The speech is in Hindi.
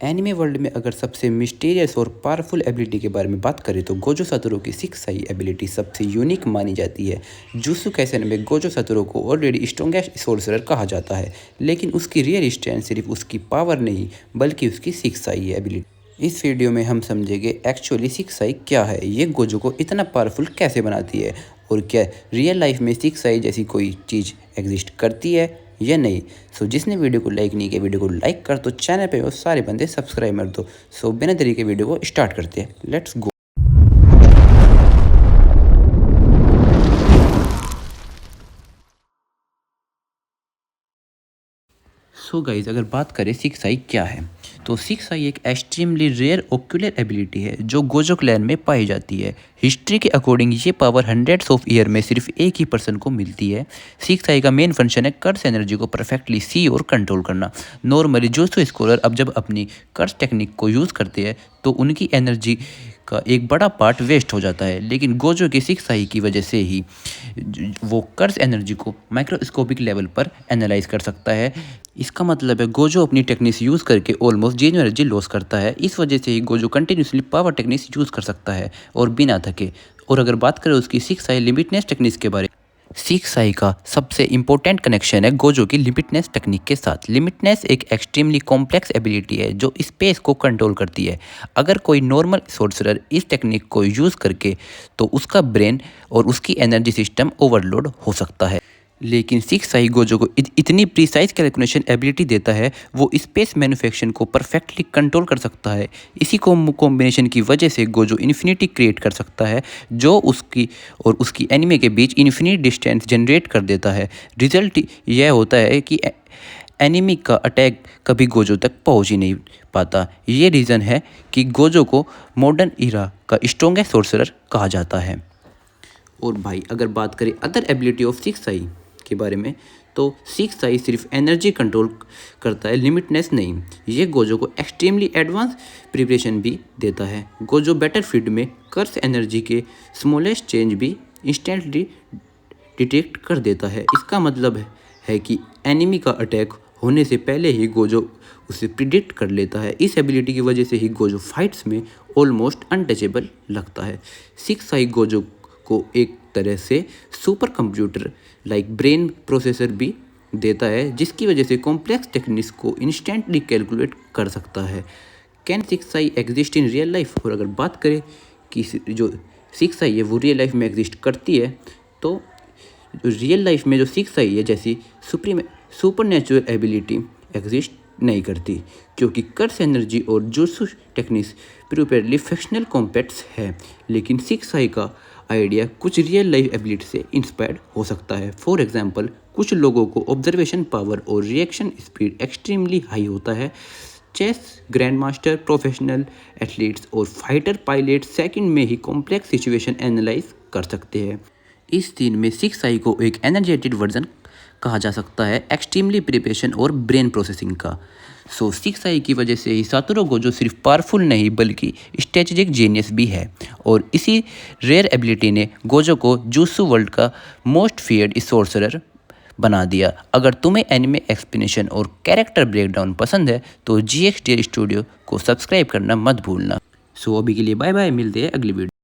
एनिमे वर्ल्ड में अगर सबसे मिस्टीरियस और पावरफुल एबिलिटी के बारे में बात करें तो गोजो सतोरू की सिक्स साई एबिलिटी सबसे यूनिक मानी जाती है। जुत्सु काइसेन में गोजो सतोरू को ऑलरेडी स्ट्रॉन्गेस्ट सोर्सरर कहा जाता है, लेकिन उसकी रियल स्ट्रेंथ सिर्फ उसकी पावर नहीं बल्कि उसकी सिक्स साई एबिलिटी। इस वीडियो में हम समझेंगे एक्चुअली सिक्स साई क्या है, ये गोजो को इतना पावरफुल कैसे बनाती है और क्या रियल लाइफ में सिक्स साई जैसी कोई चीज़ एग्जिस्ट करती है या नहीं। सो जिसने वीडियो को लाइक नहीं किया वीडियो को लाइक कर दो, चैनल पे वो सारे बंदे सब्सक्राइब कर दो। सो बिना देरी के वीडियो को स्टार्ट करते हैं, लेट्स गो। सो गाइज अगर बात करें सिक्स आई क्या है, तो सिक्स आई एक एक्सट्रीमली रेयर ओक्यूलर एबिलिटी है जो गोजो क्लैन में पाई जाती है। हिस्ट्री के अकॉर्डिंग ये पावर हंड्रेड्स ऑफ ईयर में सिर्फ एक ही पर्सन को मिलती है। सिक्स आई का मेन फंक्शन है कर्स एनर्जी को परफेक्टली सी और कंट्रोल करना। नॉर्मली जुत्सु स्कॉलर अब जब अपनी कर्स टेक्निक को यूज़ करते हैं तो उनकी एनर्जी का एक बड़ा पार्ट वेस्ट हो जाता है, लेकिन गोजो की सिक्स आई की वजह से ही वो कर्स एनर्जी को माइक्रोस्कोपिक लेवल पर एनालाइज कर सकता है। इसका मतलब है गोजो अपनी टेक्निक्स यूज़ करके ऑलमोस्ट जीरो एनर्जी लॉस करता है। इस वजह से ही Gojo continuously power techniques use कर सकता है और बिना थके। और अगर बात करें उसकी सिक्स आई लिमिटनेस टेक्निक्स के बारे में, सिक्स आई का सबसे इंपॉर्टेंट कनेक्शन है गोजो की लिमिटनेस टेक्निक के साथ। लिमिटनेस एक एक्सट्रीमली कॉम्प्लेक्स एबिलिटी है जो स्पेस को कंट्रोल करती है। अगर कोई नॉर्मल सोर्सरर इस टेक्निक को यूज़ करके तो उसका ब्रेन और उसकी एनर्जी सिस्टम ओवरलोड हो सकता है, लेकिन सिक्स आई गोजो को इतनी प्रिसाइज कैलकुलेशन एबिलिटी देता है वो स्पेस मैन्युफैक्चरिंग को परफेक्टली कंट्रोल कर सकता है। इसी कॉम्बिनेशन की वजह से गोजो इन्फिनिटी क्रिएट कर सकता है जो उसकी और उसकी एनिमे के बीच इन्फिनिट डिस्टेंस जनरेट कर देता है। रिजल्ट यह होता है कि एनिमी का अटैक कभी गोजो तक पहुंच ही नहीं पाता। ये रीज़न है कि गोजो को मॉडर्न इरा का स्ट्रॉन्गेस्ट सोर्सरर कहा जाता है। और भाई अगर बात करें अदर एबिलिटी ऑफ सिक्स आई के बारे में, तो सिक्स आई सिर्फ एनर्जी कंट्रोल करता है, लिमिटनेस नहीं। ये गोजो को एक्सट्रीमली एडवांस प्रिपरेशन भी देता है। गोजो बैटलफील्ड में कर्स एनर्जी के स्मॉलेस्ट चेंज भी इंस्टेंटली डिटेक्ट कर देता है। इसका मतलब है कि एनिमी का अटैक होने से पहले ही गोजो उसे प्रिडिक्ट कर लेता है। इस एबिलिटी की वजह से ही गोजो फाइट्स में ऑलमोस्ट अनटचेबल लगता है। सिक्स आई गोजो को एक तरह से super computer like brain processor भी देता है, जिसकी वजह से कॉम्प्लेक्स टेक्निक्स को इंस्टेंटली कैलकुलेट कर सकता है। Can six I exist in real life? और अगर बात करें कि जो सिक्स आई है वो रियल लाइफ में एग्जिस्ट करती है, तो रियल लाइफ में जो सिक्स आई है जैसी सुपर नेचुरल एबिलिटी एग्जिस्ट नहीं करती, क्योंकि कर्स एनर्जी और jutsu techniques properly fictional compacts है। लेकिन सिक्स आई का आइडिया कुछ रियल लाइफ एबिलिटी से इंस्पायर्ड हो सकता है। फॉर एग्जांपल, कुछ लोगों को ऑब्जर्वेशन पावर और रिएक्शन स्पीड एक्सट्रीमली हाई होता है। Chess grand master, professional athletes और फाइटर पायलट सेकंड में ही कॉम्प्लेक्स सिचुएशन एनालाइज कर सकते हैं। इस सीन में सिक्स आई को एक एनर्जेटिक वर्जन कहा जा सकता है एक्सट्रीमली प्रिपरेशन और ब्रेन प्रोसेसिंग का। सो सिक्स आई की वजह से ही सातोरू गोजो सिर्फ पावरफुल नहीं बल्कि स्ट्रेटेजिक जीनियस भी है, और इसी रेयर एबिलिटी ने गोजो को जुत्सु वर्ल्ड का मोस्ट फियर्ड सोर्सरर बना दिया। अगर तुम्हें एनिमे एक्सप्लेनेशन और कैरेक्टर ब्रेकडाउन पसंद है तो GXDL स्टूडियो को सब्सक्राइब करना मत भूलना। सो अभी के लिए बाय बाय, मिलते हैं अगली वीडियो।